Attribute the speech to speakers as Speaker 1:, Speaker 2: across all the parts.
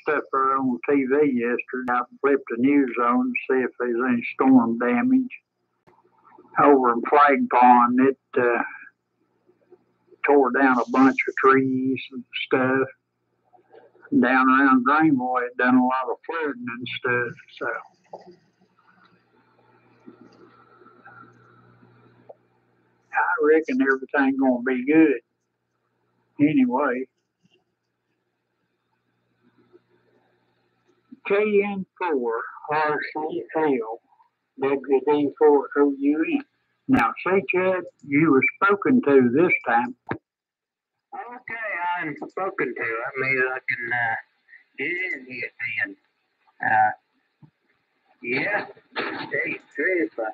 Speaker 1: stuff there on TV yesterday. I flipped the news on to see if there's any storm damage. Over in Flag Pond, it tore down a bunch of trees and stuff. Down around Greenboy, it done a lot of flooding and stuff. So I reckon everything's gonna be good. Anyway, KN4 RCL WD4OUN. Now, say, Chad, you were spoken to this time.
Speaker 2: Okay, I'm spoken to. Maybe I can get in here then. Yeah, hey, seriously.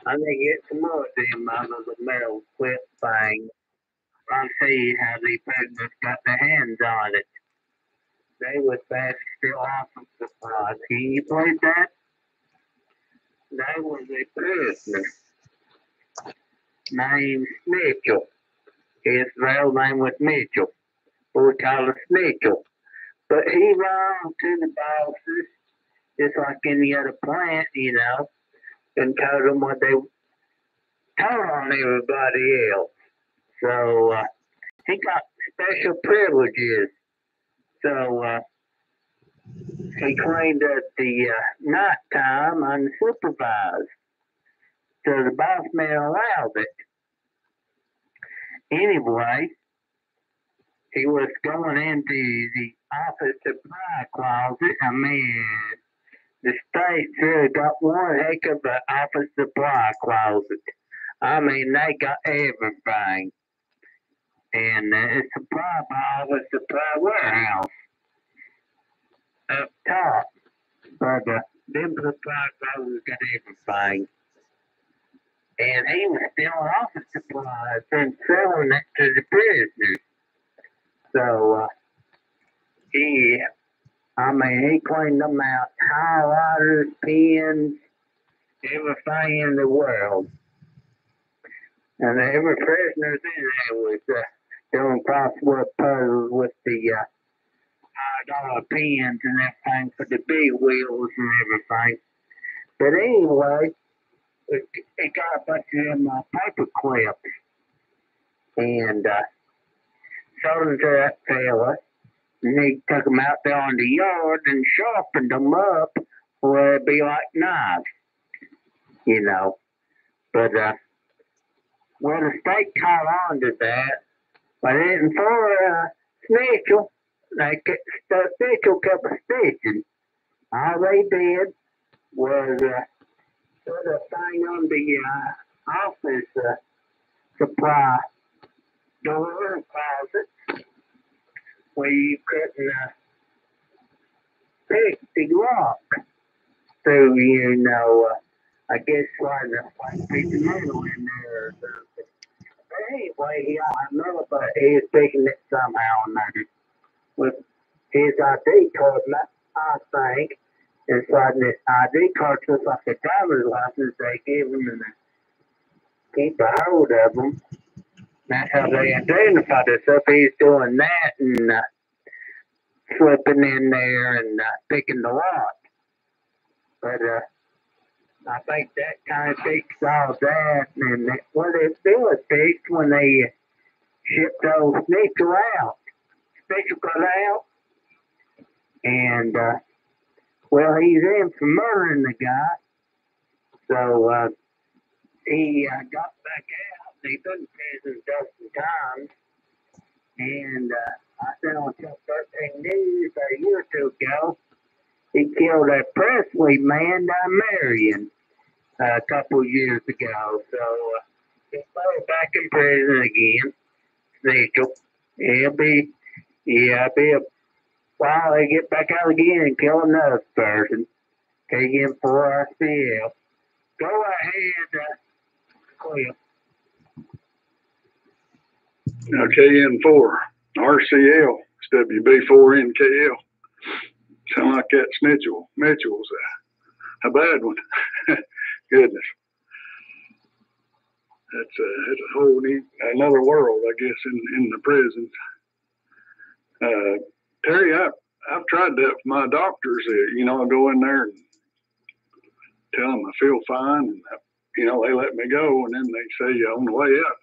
Speaker 2: I'm gonna get some more of them out of the metal clip thing. I'll see how the presidents got their hands on it. They was fast still awesome surprise. Can you play that? They was a prisoner named Mitchell. His real name was Mitchell. We call him Mitchell. But he ran to the bosses, just like any other plant, you know, and told them what they told on everybody else. So he got special privileges. So he cleaned up the nighttime unsupervised. So the boss man allowed it. Anyway, he was going into the office supply closet. I mean, the state really got one heck of an office supply closet. I mean, they got everything. And it's supplied by Office Supply Warehouse up top. But them supply closets got everything. And he was stealing office supplies and selling it to the prisoners. So he cleaned them out, highlighters, pens, everything in the world. And every prisoner in there was doing crossword puzzles with the $5 pens and everything for the big wheels and everything. But anyway, it got a bunch of them paper clips. And sold them to that fella. And he took them out there on the yard and sharpened them up where it'd be like knives, you know. But, well, the state caught on to that. But then for Snitchell, Snitchell kept a stitching. All they did was put a thing on the office supply door and closet where you couldn't pick the lock. So, you know, I guess slide a piece of metal in there or something. But anyway, I remember he was picking it somehow or another with his ID card, I think. And sliding this ID card just like a driver's license they gave him and keep a hold of them. That's how they identified themselves. He's doing that and slipping in there and picking the lock. But I think that kind of fixed all that. And what it was fixed when they shipped old Snitchell out. Snitchell got out. And, well, he's in for murdering the guy. So he got back out. He's been in prison a dozen times. And I said on Channel 13 News a year or two ago, he killed a Presley man down Marion a couple years ago. So he's back in prison again. Snitchell. He'll be a while they get back out again and kill another person. Take him for RCL. Go ahead, Cliff.
Speaker 3: Now KN4, RCL, it's WB4NKL. Sound like that Mitchell's a bad one. Goodness. That's a whole another world, I guess, in the prisons. Terry, I've tried that for my doctors. You know, I go in there and tell them I feel fine, and you know, they let me go, and then they say, on the way out,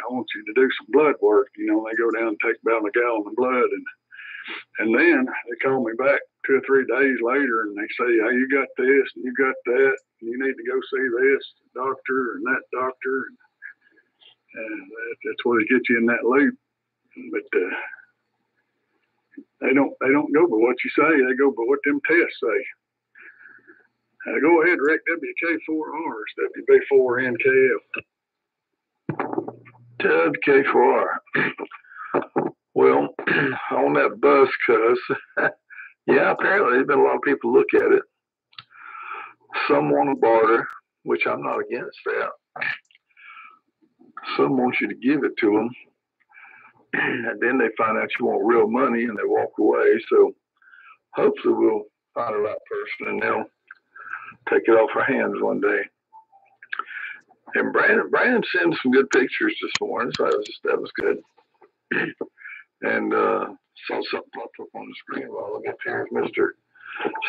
Speaker 3: I want you to do some blood work. You know, they go down and take about a gallon of blood, and then they call me back 2 or 3 days later, and they say, hey, you got this, and you got that, and you need to go see this doctor and that doctor, and that's what it gets you in that loop. But they don't go by what you say; they go by what them tests say. Go ahead, Rick. WK4R is WB4NKF.
Speaker 4: WK4R. Well, on that bus, cuz, yeah, apparently there's been a lot of people look at it. Some want to barter, which I'm not against that. Some want you to give it to them, and then they find out you want real money and they walk away. So hopefully we'll find the right person and they'll take it off our hands one day. And Brandon sent some good pictures this morning, so that was good. And saw something pop up on the screen while I look up here. Mr.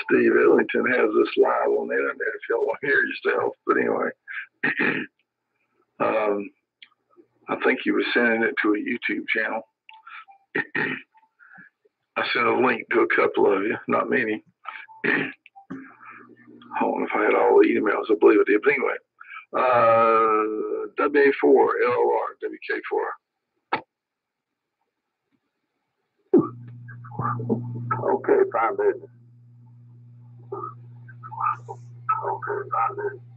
Speaker 4: Steve Ellington has this live on the internet if y'all want to hear yourself. But anyway, I think he was sending it to a YouTube channel. I sent a link to a couple of you, not many. I don't know if I had all the emails. I believe I did. But anyway, WA4, LOR, WK4.
Speaker 5: Okay, fine business. Okay, fine business.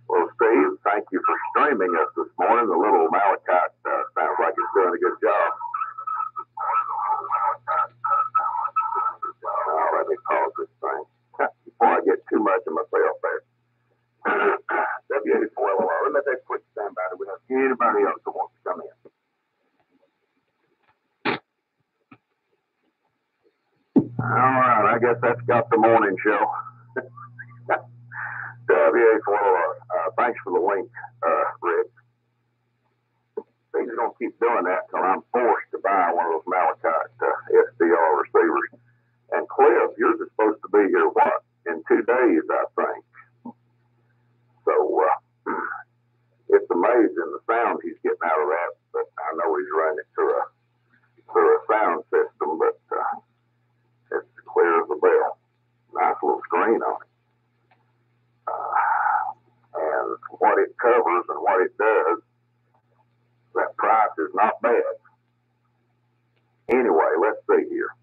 Speaker 5: Well, Steve, thank you for streaming us this morning. The little Malachite sounds like it's doing a good job. Now, let me pause this thing before I get too much of myself there. W84LR, let me take a quick stand by. Do we have anybody else that wants to come in? All right, I guess that's got the morning show. WA4LR, thanks for the link, Rick. He's going to keep doing that until I'm forced to buy one of those Malachite SDR receivers. And Cliff, yours is supposed to be here, what, in 2 days, I think. So it's amazing the sound he's getting out of that, but I know he's running it through a sound system, but it's clear as a bell. Nice little screen on it. And what it covers and what it does, that price is not bad. Anyway, let's see here.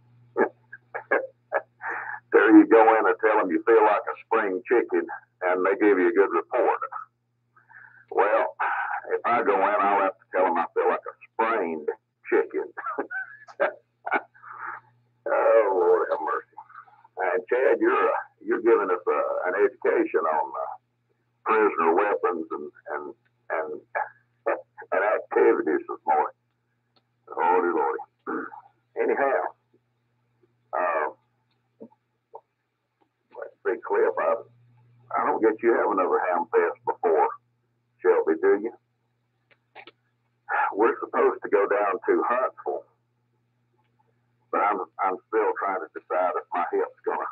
Speaker 5: There you go in and tell them you feel like a spring chicken, and they give you a good report. Well, if I go in, I'll have to tell them I feel like a sprained chicken. Oh, Lord have mercy. And Chad, you're giving us an education on prisoner weapons and activities this morning. Lordy, Lordy. Anyhow, let's see, Cliff. I don't get you have another ham fest before, Shelby, do you? We're supposed to go down to Huntsville, but I'm still trying to decide if my hip's gonna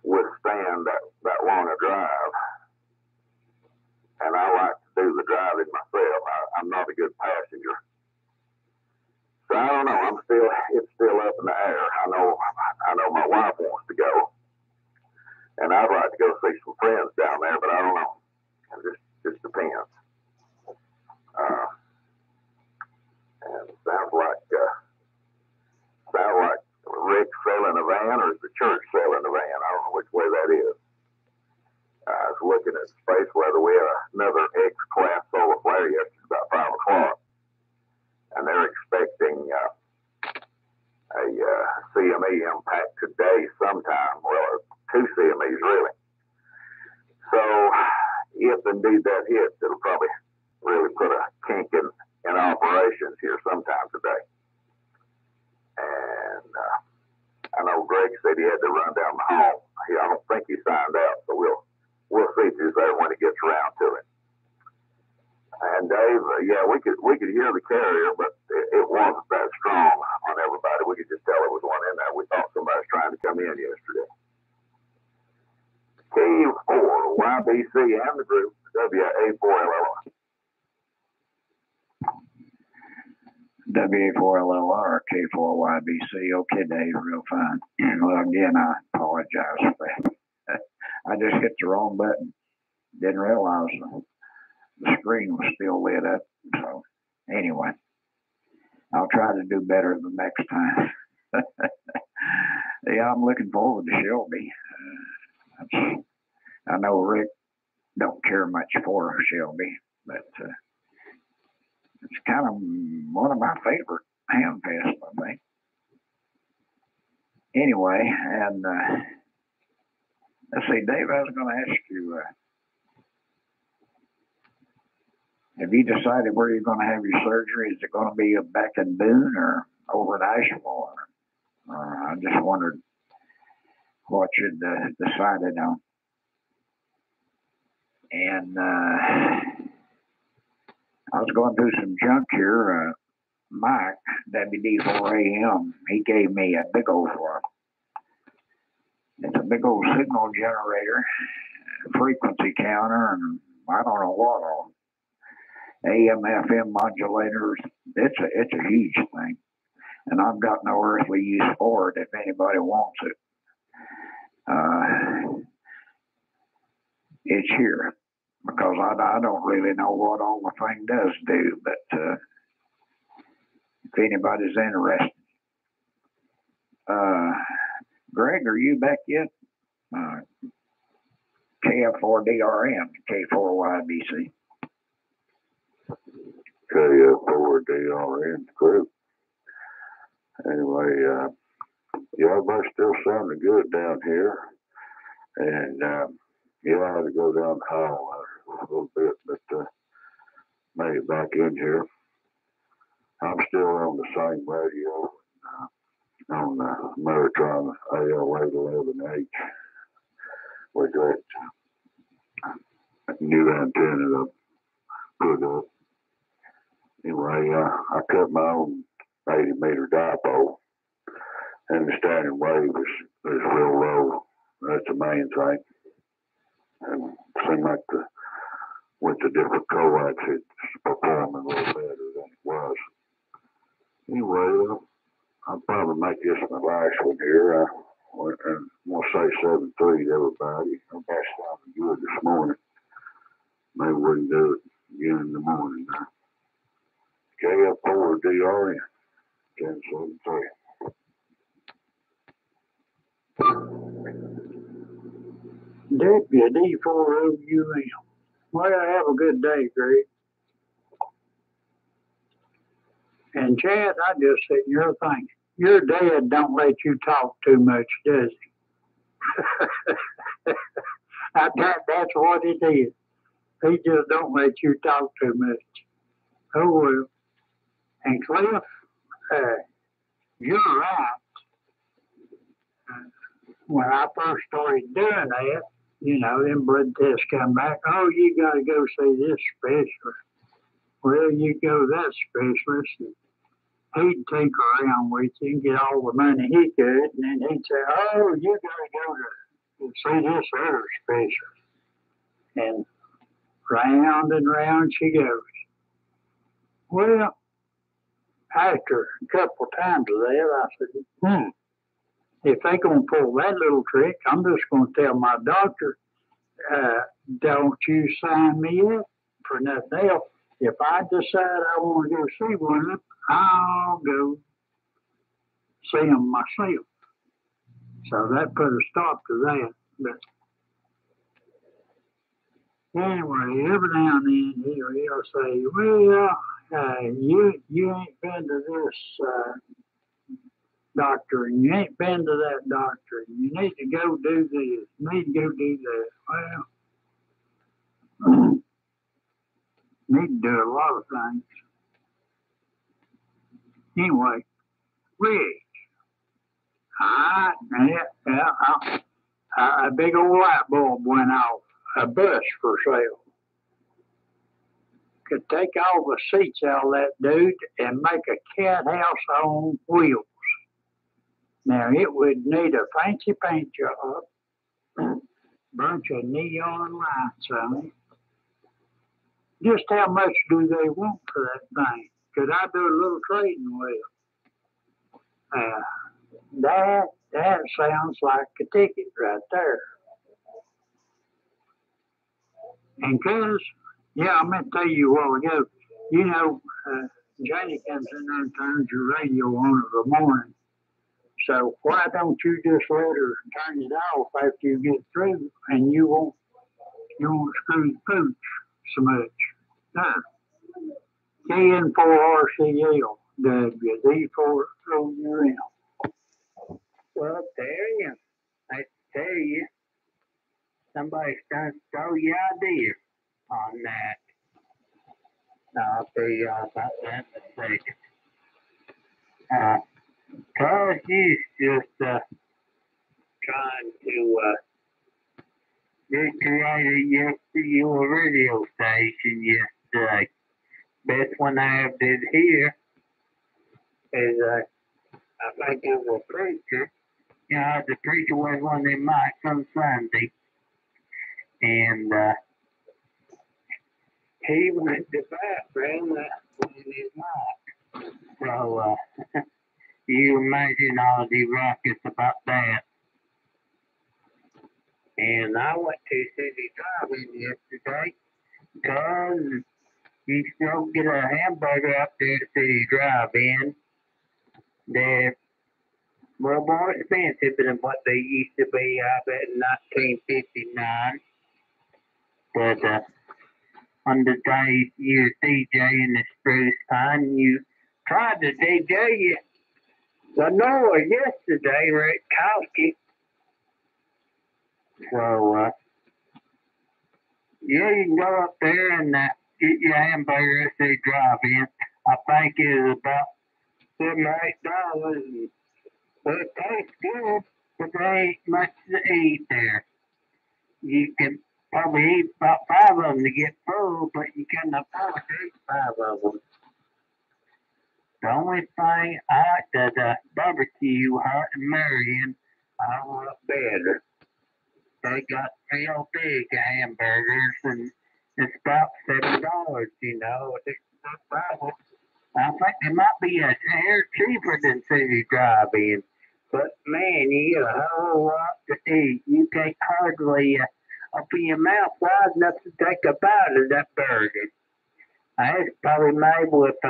Speaker 5: withstand that long a drive. And I like to do the driving myself. I'm not a good passenger. So I don't know. It's still up in the air. I know my wife wants to go. And I'd like to go see some friends down there, but I don't know. It just depends. And it sounds like Rick selling a van, or is the church selling a van? I don't know which way that is. I was looking at space weather. We had another X-class solar flare yesterday about 5 o'clock, and they're expecting a CME impact today sometime. Well, 2 CMEs really. So if indeed that hits, it'll probably really put a kink in operations here sometime today. And I know Greg said he had to run down the hall. I don't think he signed out, so we'll see if he's there when he gets around to it. And Dave, yeah, we could hear the carrier, but it wasn't that strong on everybody. We come in yesterday. K4, YBC, and the group, WA4LLR.
Speaker 1: WA4LLR, K4YBC. Okay, Dave, real fine. Well, again, I apologize for that. I just hit the wrong button. Didn't realize the screen was still lit up. So, anyway, I'll try to do better the next time. Yeah, I'm looking forward to Shelby. I know Rick don't care much for Shelby, but it's kind of one of my favorite ham fests, I think. Anyway, and let's see, Dave, I was going to ask you, have you decided where you're going to have your surgery? Is it going to be back in Boone or over at Asheville? I just wondered what you'd decided on. And I was going through some junk here. Mike, WD4AM, he gave me a big old one. It's a big old signal generator, frequency counter, and I don't know what all. AM, FM modulators. It's a huge thing. And I've got no earthly use for it if anybody wants it. It's here because I don't really know what all the thing does do, but if anybody's interested. Greg, are you back yet? KF4DRM, K4YBC.
Speaker 5: KF4DRM group. Anyway, y'all both still sounding good down here. And yeah, I had to go down the hall a little bit, but made it back in here. I'm still on the same radio on the Ameritron AL811H with that new antenna that I put up. Anyway, I cut my own 80-meter dipole, and the standing wave is real low. That's the main thing. And it seemed like with the different coax, it's performing a little better than it was. Anyway, I'll probably make this my last one here. And we'll say 7-3 to everybody. That sounded good this morning. Maybe we can do it again in the morning. KF4DRN, 1073.
Speaker 1: WD4OUM. Well, have a good day, Greg. And Chad, I just said your thing. Your dad don't let you talk too much, does he? That's what it is. He just don't let you talk too much. Oh, well. And Cliff, you're right. When I first started doing that, you know, them blood tests come back. Oh, you got to go see this specialist. Well, you go to that specialist, and he'd tinker around with you and get all the money he could, and then he'd say, oh, you got to go to see this other specialist. And round she goes. Well, after a couple of times of that, I said, if they going to pull that little trick, I'm just going to tell my doctor, don't you sign me up for nothing else. If I decide I want to go see one of them, I'll go see them myself. So that put a stop to that. But anyway, every now and then he'll say, well, you ain't been to this doctor, and you ain't been to that doctor, and you need to go do this, you need to go do that. Well, need to do a lot of things. Anyway, Rick, a big old light bulb went off, a bus for sale. Could take all the seats out of that dude and make a cat house on wheels. Now it would need a fancy paint job, bunch of neon lights on it. Just how much do they want for that thing? Could I do a little trading with them? That sounds like a ticket right there. And cuz, yeah, I meant to tell you a while ago, you know, Janie comes in there and turns your radio on in the morning. So why don't you just let her turn it off after you get through, and you won't screw the pooch so much. KN4RCL, WD4OUM.
Speaker 2: Well, there you I tell you, somebody's done stole your idea on that. I'll tell you all about that in a second. Cause he's just trying to recreate your radio station yesterday. Best one I ever did here is I think it was a preacher. You know, the preacher was one of them mics on Sunday, and he went to the bathroom with his mic. So you imagine all the ruckus about that. And I went to City Drive-In yesterday because you can still get a hamburger up there at City Drive-In. They're a little more expensive than what they used to be, I bet, in 1959. But on the day you're DJing the Spruce Pine, you tried to DJ Lenore yesterday, Rick Kowski. So, yeah, you can go up there and get your hamburger at the drive-in. I think it's about $7 or $8. But it tastes good, but there ain't much to eat there. You can probably eat about 5 of them to get full, but you can't afford to eat 5 of them. The only thing I like the barbecue hut in Marion, I want better. They got real big hamburgers, and it's about $7, you know. It's not bad. I think it might be a hair cheaper than City Drive-In. But man, you get a whole lot to eat. You can't hardly open your mouth wide enough to take a bite of that burger. It's probably made with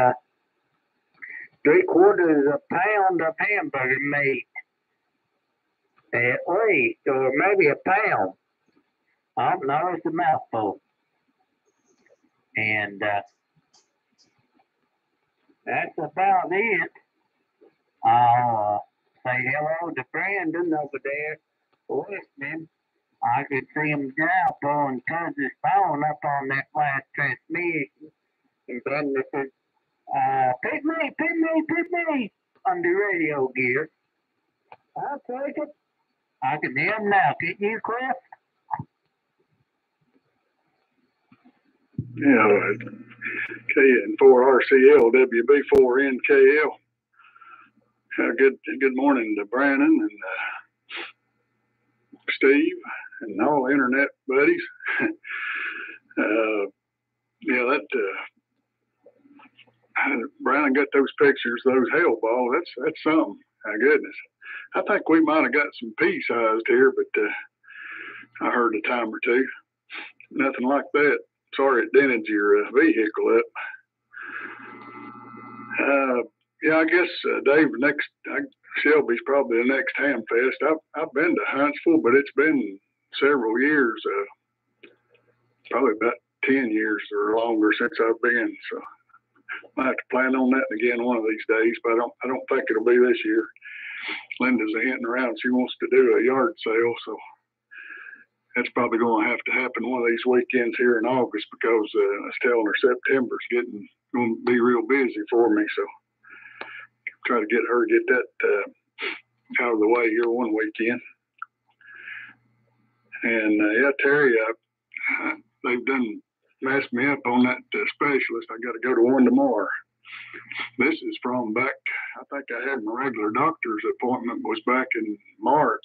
Speaker 2: 3/4 pound of hamburger meat. At least, or maybe a pound. I don't know, it's a mouthful. And that's about it. I'll say hello to Brandon over there listening. I could see him now blowing his phone up on that last transmission. And Brandon said, pick me on the radio gear. I'll take it. I can hear him now. Can you, Cliff?
Speaker 3: Yeah, KN4RCL, WB4NKL. Good morning to Brandon and Steve and all the internet buddies. Brandon got those pictures, those hell balls. That's something. My goodness. I think we might have got some pea-sized here, but I heard a time or two. Nothing like that. Sorry it dented your vehicle up. Yeah, I guess Dave, Shelby's probably the next Ham Fest. I've been to Huntsville, but it's been several years, probably about 10 years or longer since I've been. So I have to plan on that again one of these days, but I don't think it'll be this year. Linda's hinting around. She wants to do a yard sale, so that's probably going to have to happen one of these weekends here in August because I was telling her September's going to be real busy for me. So try to get that out of the way here one weekend. And yeah, Terry, they've done messed me up on that specialist. I got to go to one tomorrow. This is from back, I think I had my regular doctor's appointment was back in March,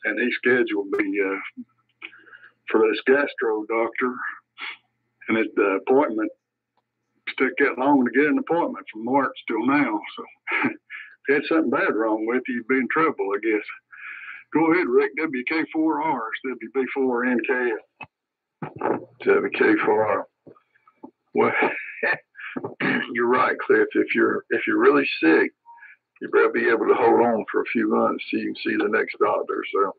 Speaker 3: and he scheduled me for this gastro doctor, and the appointment took that long to get an appointment from March till now. So if you had something bad wrong with you, you'd be in trouble, I guess. Go ahead, Rick. WK4R, WB4NKL.
Speaker 4: WK4R. Well, you're right, Cliff. If you're really sick, you better be able to hold on for a few months so you can see the next doctor. So,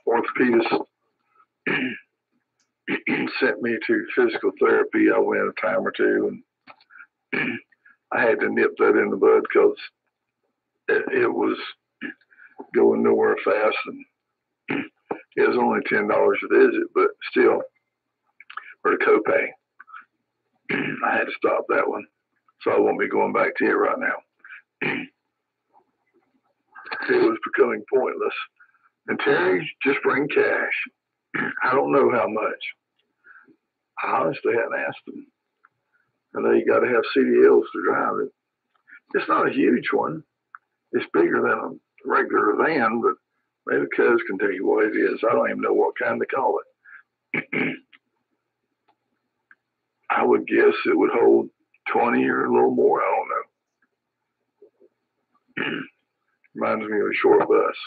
Speaker 4: orthopedist sent me to physical therapy. I went a time or two, and I had to nip that in the bud because it was going nowhere fast, and it was only $10 a visit, but still, for the copay, I had to stop that one. So I won't be going back to it right now. It was becoming pointless. And Terry, just bring cash. I don't know how much. I honestly hadn't asked him. I know you got to have CDLs to drive it. It's not a huge one. It's bigger than a regular van, but maybe Cuz can tell you what it is. I don't even know what kind they call it. I would guess it would hold 20 or a little more. I don't know. Reminds me of a short bus.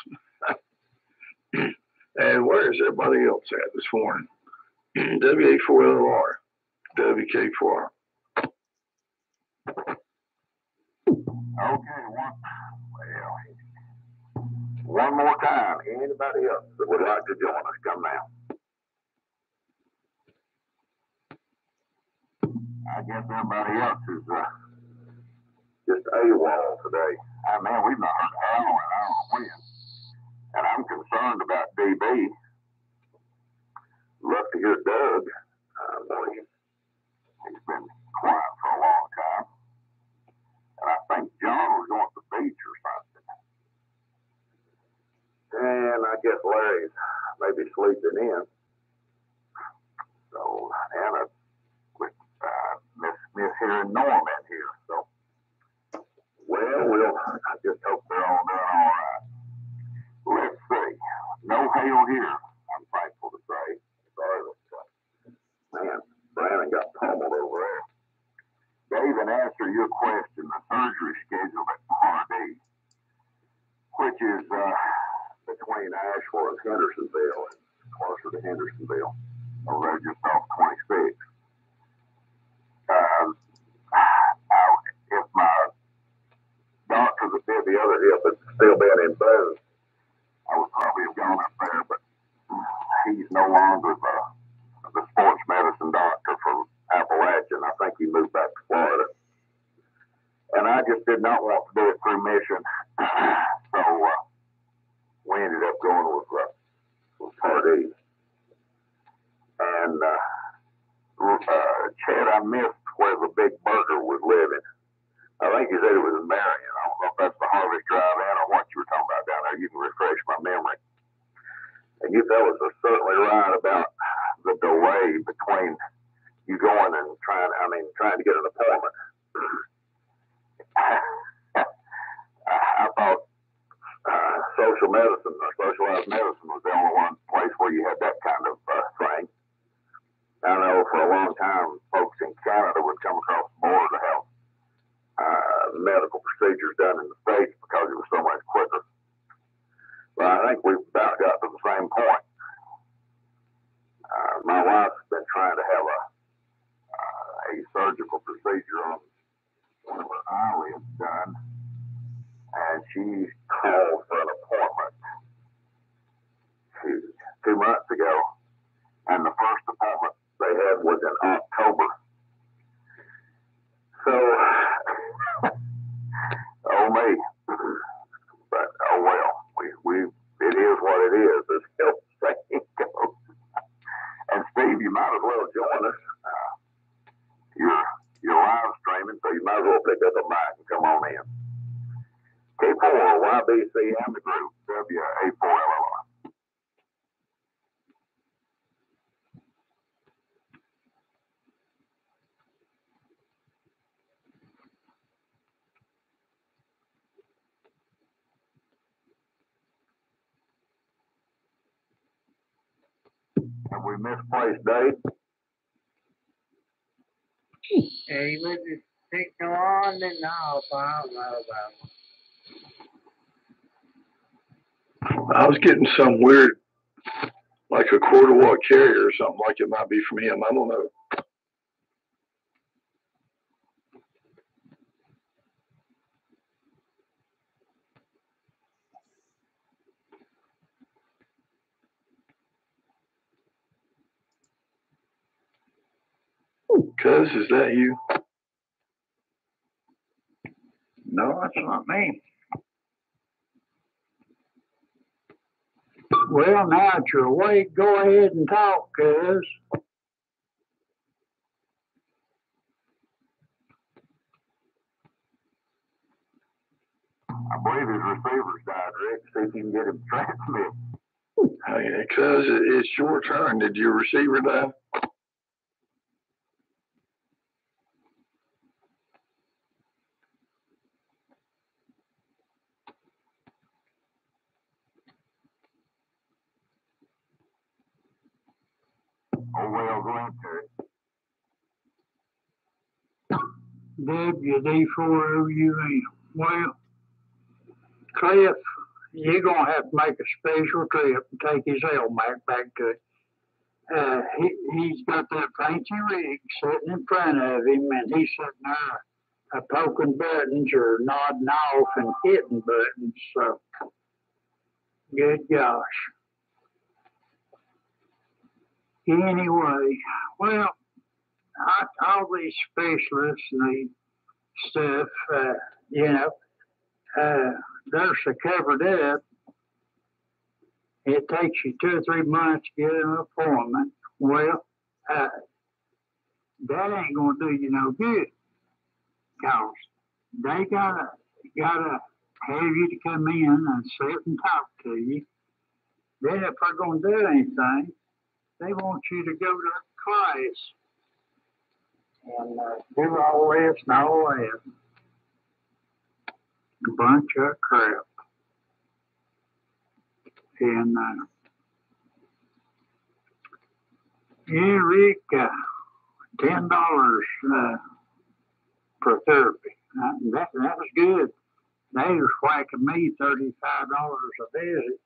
Speaker 4: And where is everybody else at this morning? WA4LR, WK4R.
Speaker 5: Okay, one more time. Anybody else that would like to join us, come now. I guess everybody else is just AWOL today. Man, we've not heard Al and I don't know when. And I'm concerned about DB. Love to hear Doug. He's been quiet for a long time. And I think John was going to the beach or something. And I guess Larry's maybe sleeping in. So, Anna, miss hearing Norm in here. So, well, I just hope they're all doing all right. Let's see. No hail here, I'm thankful to say. Sorry that, man, Brandon got pummeled over there. Dave, in answer to your question, the surgery scheduled at Pardee, which is between Asheville and Hendersonville, and closer to Hendersonville, over there just off 26. If my doctor that did the other hip had still been in Boone, I would probably have gone up there, but he's no longer the sports medicine doctor from Appalachian. I think he moved back to Florida. And I just did not want to do it through Mission. So we ended up going with Pardee. And Chad, I missed where the Big Burger was living. I think you said it was in Marion. I don't know if that's the Harvey Drive in or what you were talking about down there. You can refresh my memory. And you fellas are certainly right about the delay between you going and trying to get an appointment. I thought social medicine or socialized medicine was the only one place where you had that kind of thing. I know for a long time, folks in Canada would come across the border to have medical procedures done in the States because it was so much quicker. But I think we've about got to the same point. My wife's been trying to have a surgical procedure on one of her eyelids done, and she called for an appointment 2 months ago, and the first appointment they had was in October. So, oh me, but oh well, it is what it is, as the saying goes. And Steve, you might as well join us. You're live streaming, so you might as well pick up a mic and come on in. K4, YBC, and the group, WA4LR. Have we misplaced Dave?
Speaker 2: He was a signal on and off. I don't know about it.
Speaker 4: I was getting some weird, like a quarter watt carrier or something, like it might be from him. I don't know. Cuz, is that you?
Speaker 1: No, that's not me. Well, now that you're awake, go ahead and talk, cuz.
Speaker 5: I believe his receiver's died, Rick. See if you can get him transmitted.
Speaker 4: Hey, cuz, it's your turn. Did your receiver die?
Speaker 5: Oh, well, go into it.
Speaker 1: WD4OUN. Well, Cliff, you're going to have to make a special trip and take his Elmac back to it. He's got that fancy rig sitting in front of him, and he's sitting there poking buttons or nodding off and hitting buttons. So, good gosh. Anyway, well, all these specialists and these stuff, they're so covered up. It takes you 2 or 3 months to get an appointment. Well, that ain't gonna do you no good, cause they gotta have you to come in and sit and talk to you. Then if they're gonna do anything, they want you to go to class and do all this and all that. A bunch of crap. And yeah, Rick, $10 for therapy. That was good. They was whacking me $35 a visit,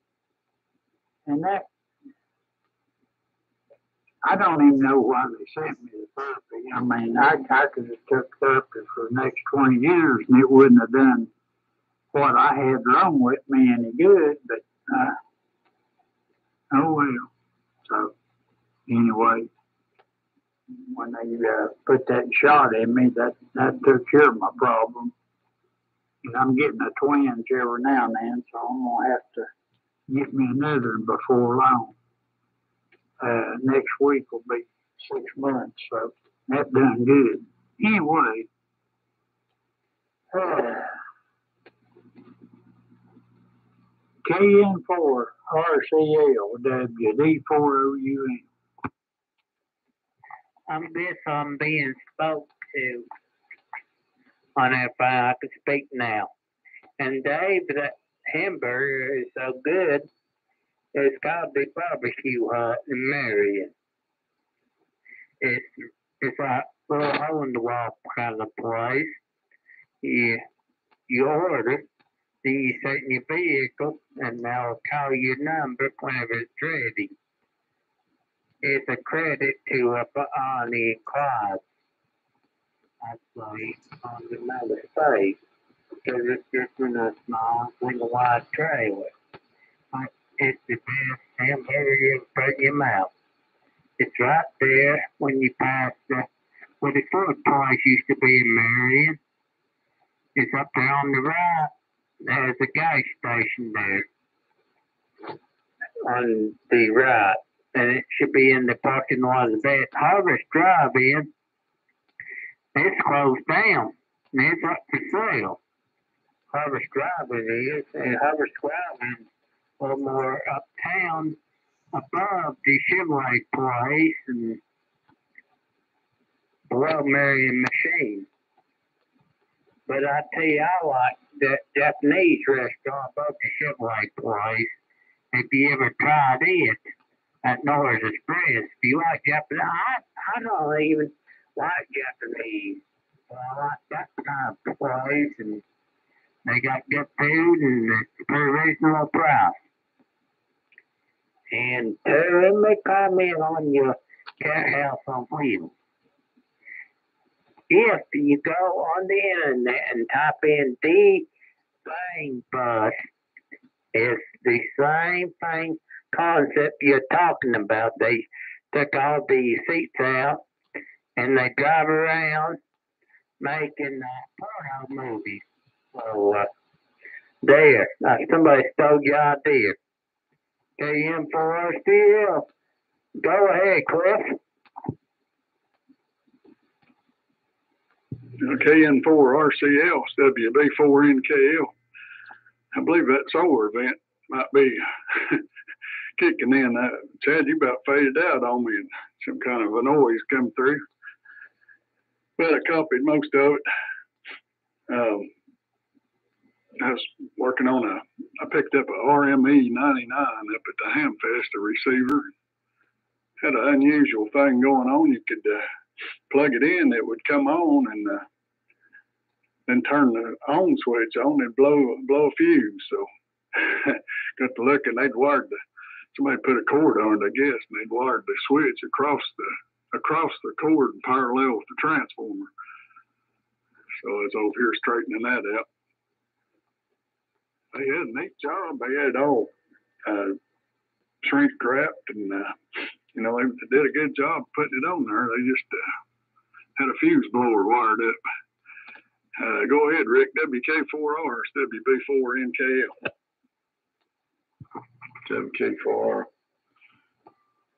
Speaker 1: and that I don't even know why they sent me to therapy. I mean, I could have took therapy for the next 20 years, and it wouldn't have done what I had wrong with me any good. But oh well. So anyway, when they put that shot in me, that took care of my problem. And I'm getting a twinge every now and then, so I'm gonna have to get me another one before long. Next week will be 6 months, so that done good. Anyway, KN4 RCL WD4OUN.
Speaker 2: I'm being spoke to on that phone. I can speak now. And Dave, that hamburger is so good. It's got to be Barbecue Hut in Marion. It's like a little hole in the wall kind of place. You order, then you sit in your vehicle, and they'll call your number whenever it's ready. It's a credit to Bonnie and Clyde. Actually, on the United States, because it's just in a small single wide trailer. It's the best hamburger you ever put in your mouth. It's right there when you pass where the food place used to be in Marion. It's up there on the right. There's a gas station there on the right, and it should be in the parking lot of that Harvest Drive-In. It's closed down, and it's up for sale. Harvest Drive-In is, and Harvest Drive-In a little more uptown above the Chevrolet place and below Marion Machine. But I tell you, I like that Japanese restaurant above the Chevrolet place. If you ever tried it, at Norris Express. If you like Japanese, I don't even like Japanese. So I like that kind of place, and they got good food and it's a pretty reasonable price. And let me comment on your cat house on wheels. If you go on the internet and type in the Bang Bus, it's the same thing concept you're talking about. They took all the seats out and they drive around making porno movies. So there, somebody stole your idea. KM4RCL. Go ahead, Cliff.
Speaker 3: KN4RCL, WB4NKL. I believe that solar event might be kicking in. Chad, you about faded out on me and some kind of a noise come through. But I copied most of it. I was working on I picked up a RME 99 up at the Hamfest, a receiver. Had an unusual thing going on. You could plug it in, it would come on and then turn the on switch on and blow a fuse. So got to looking, they'd wired somebody put a cord on it, I guess, and they'd wired the switch across the cord and parallel with the transformer. So I was over here straightening that out. They had a neat job. They had it all shrink wrapped, and they did a good job putting it on there. They just had a fuse blower wired up. Go ahead, Rick. WK4R, WB4NKL.
Speaker 4: WK4R.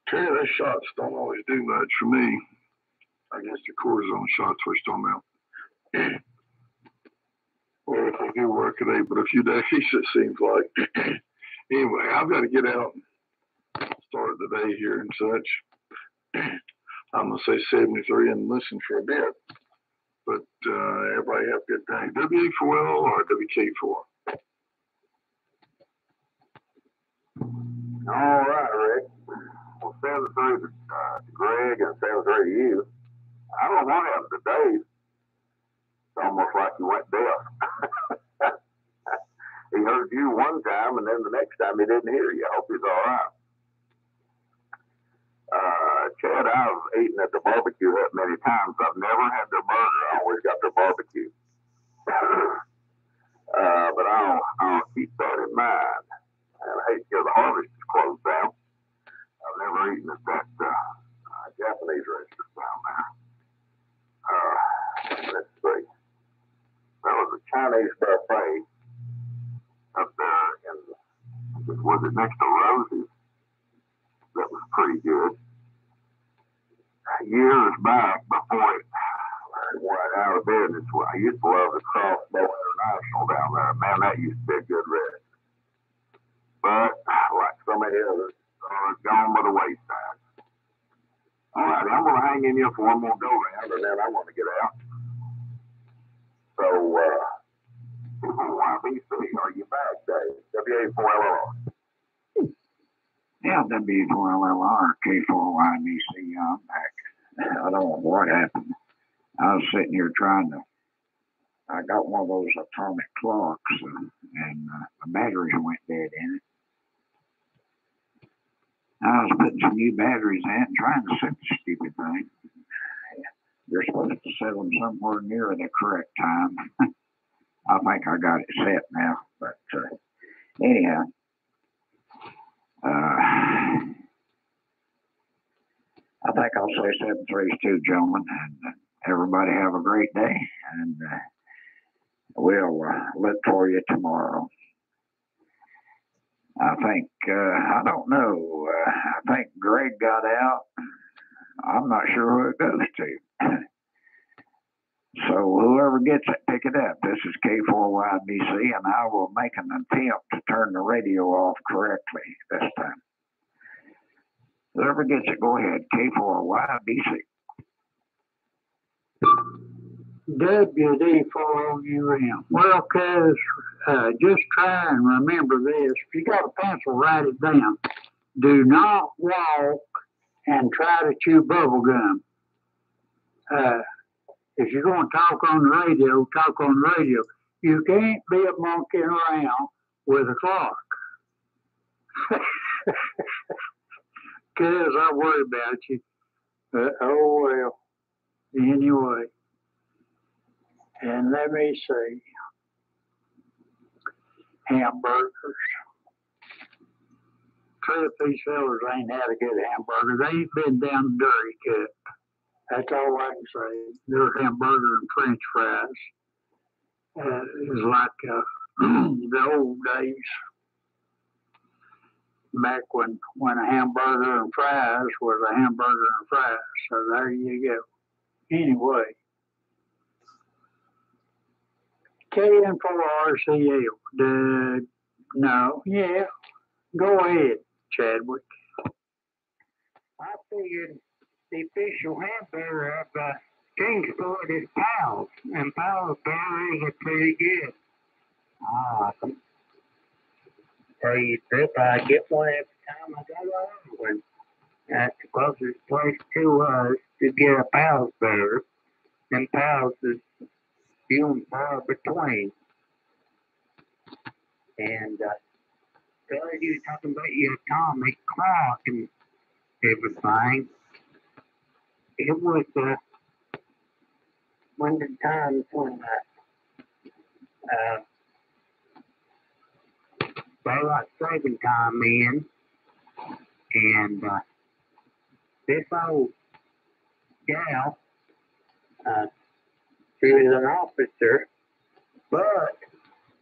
Speaker 4: Tell you, those shots don't always do much for me. I guess the cortisone shots switched on now. Or if they do work today, but a few days it seems like. Anyway, I've got to get out and start the day here and such. I'm going to say 73 and listen for a bit. But everybody have a good day. WA4L or WK4?
Speaker 5: All right, Rick. Well, 73 to Greg and 73 to you. I don't know what happened to Dave. It's almost like he went deaf. He heard you one time, and then the next time he didn't hear you. I hope he's all right. Chad, I've eaten at the barbecue hut many times. I've never had their burger. I always got their barbecue. But I'll keep that in mind. And I hate to hear the harvest is closed down. I've never eaten at that Japanese restaurant down there. Let's see. There was a Chinese buffet up there was it next to Rosie's? That was pretty good. Years back, before it went out of business, I used to love the Crossbow International down there. Man, that used to be a good restaurant. But, like so many others, gone by the wayside. All right, I'm going to hang in here for one more go-round, and then I'm going to get out. So, YBC, are you back, Dave? WA4LR.
Speaker 1: Yeah, W4LR, K4YBC, I'm back. I don't know what happened. I was sitting here I got one of those atomic clocks, and the batteries went dead in it. I was putting some new batteries in it and trying to set the stupid thing. You're supposed to set them somewhere near the correct time. I think I got it set now, but anyhow. I think I'll say 7-3 too, gentlemen, and everybody have a great day, and we'll look for you tomorrow. I think, I don't know, I think Greg got out. I'm not sure who it goes to. So whoever gets it, pick it up. This is K4YBC, and I will make an attempt to turn the radio off correctly this time. Whoever gets it, go ahead. K4YBC. WD4UM. Well, cuz just try and remember this. If you got a pencil, write it down. do not walk and try to chew bubble gum. If you're going to talk on the radio, talk on the radio. You can't be a monkeying around with a clock. Cause I worry about you. Oh well. Anyway. And let me see. Hamburgers. Three of these fellas ain't had a good hamburger. They ain't been down the Dairy Cup. That's all I can say. Their hamburger and French fries is like the old days. Back when a hamburger and fries was a hamburger and fries. So there you go. Anyway. KN4RCL. No, yeah. Go ahead, Chadwick.
Speaker 2: I figured the official hamburger of Kingsport is Powell's, and Powell's burgers are pretty good. Awesome. Tell you the truth, I get one every time I go to one. That's the closest place to us to get a Powell's burger, and Powell's is few and far between. And earlier you were talking about your atomic clock and everything. It was one of the times when daylight saving time in, and this old gal, she was an officer, but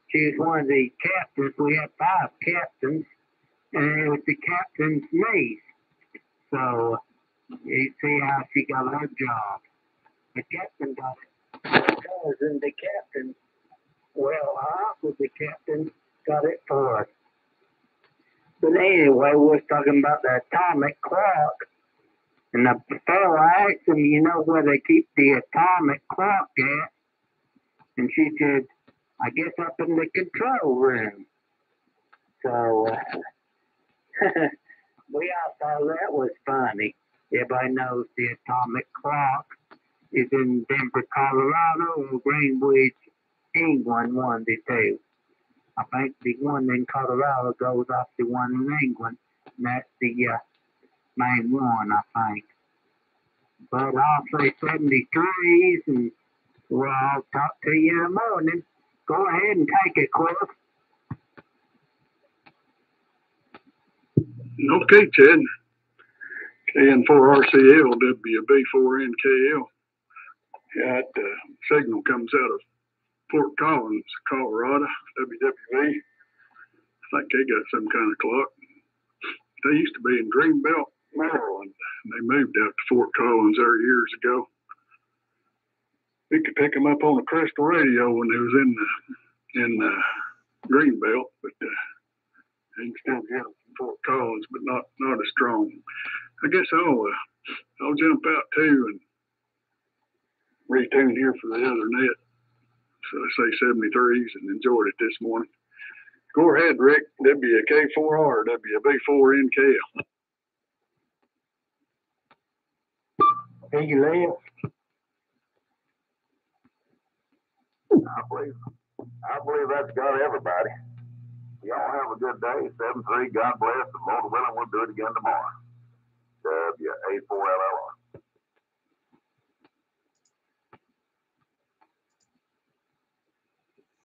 Speaker 2: she was one of the captains. We had 5 captains, and it was the captain's niece. So you see how she got her job. The captain got it because, and the captain, well, half of the captain got it for us. But anyway, we was talking about the atomic clock, and the fellow asked him, you know where they keep the atomic clock at? And she said, I guess up in the control room. So we all thought that was funny. Everybody knows the atomic clock is in Denver, Colorado, or Greenwich, England, one of the two. I think the one in Colorado goes off the one in England, and that's the main one, I think. But I'll say 73s, and we'll all talk to you in the morning. Go ahead and take it, Cliff.
Speaker 3: Okay, Chad. KN4RCL, WB4NKL. Yeah, that signal comes out of Fort Collins, Colorado, WWV. I think they got some kind of clock. They used to be in Greenbelt, Maryland, and they moved out to Fort Collins there years ago. We could pick them up on the crystal radio when they was in Greenbelt, but you can still get them from Fort Collins, but not as strong. I guess I'll jump out too and retune here for the other net. So I say 73s and enjoyed it this morning. Go ahead, Rick. WK4R, WB4NKL.
Speaker 1: Hey, you left.
Speaker 5: I believe that's got everybody. Y'all have a good day. 7-3, God bless, and Lord willing, we'll do it again tomorrow. WA4LLR.